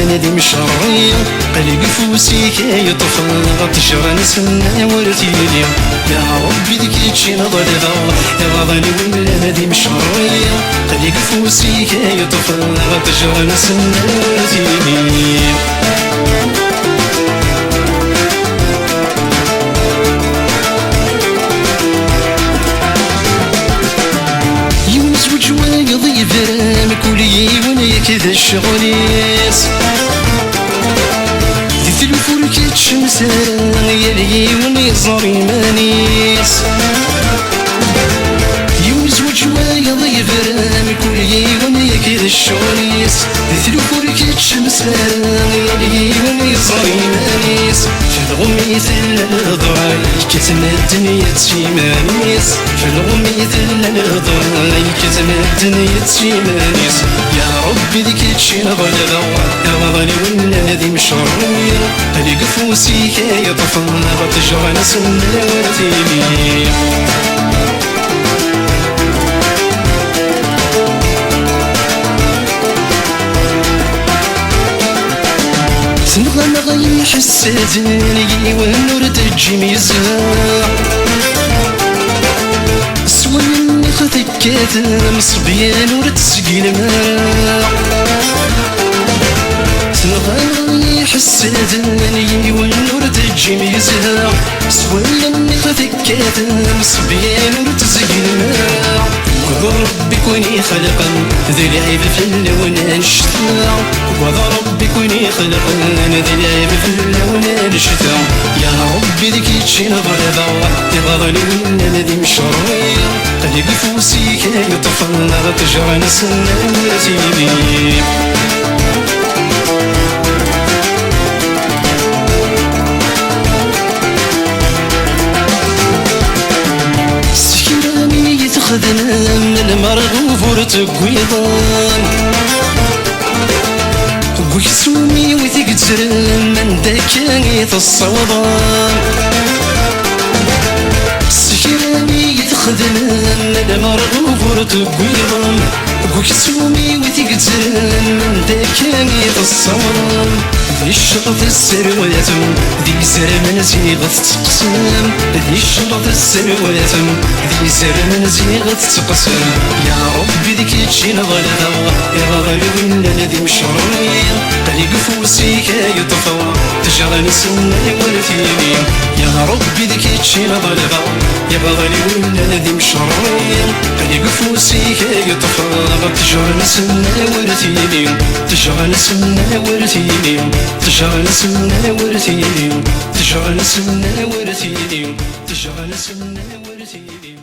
نادي مشرية قلب فوسي كي يطفى تجرى نسنا ورتيلي يا ربي ذيك تشي نظر يا غضني ولا نادي مشرية قلب فوسي كي يطفى تجرى نسنا ورتيلي يضيف كلي وانا كذا الشغليس ذي تلفون كيتشمسان يلي وانا يزاري مانيس يوزوج ويضيف كلي وانا كذا الشغليس ذي تلفون كيتشمسان يلي وانا يزاري مانيس في الغميث الضراي كتم الدنيا تشيمانيس في الغميث الضراي كتم الدنيا تشيمانيس يا ربي ذيك تشي نظر يا غضني ولا نادي مشرية قلق فوسي كي يطفى بتجرى نسنا ورتيلي سنغنغ يحسدني والنور تجي ميزان سويني خذكات مصبيان ورتسقي الماء سنغنغ يحسدني والنور تجي ميزان سويني خذكات مصبيان ورتسقي الماء وذا ربي كوني خلقا ذي العيب في اللون نشتا وذا ربي كوني خلقا ذي العيب في اللون نشتا يا ربي ذيك تشي نظر يا غضني ولا نادي مشرية قلب فوسي كي يطفى تجرى نسنا ورتيلي خذنا من المرغوب ورتقويضان ويسومي وتقدر من داكاني الصوضان سكراني يتخذنا من المرغوب ورتقويضان ويسومي وتقدر من داكاني الصوضان ذي الشرط السروات ذي زرمن زيغة تقسم ذي الشرط السروات ذي زرمن زيغة تقسم يا ربي ذيك تشي نظر يا غالي ولا نادي مشرية قلق فوسي كي يطفى تجرى نسنا ورتيلي يا ربي ذيك تشي نظر يا غالي ولا نادي مشرية قلق فوسي كي يطفى تجرى نسنا ورتيلي تجرى نسنا ورتيلي تجرى نسنا ورتيلي تجرى نسنا ورتيلي تجرى نسنا ورتيلي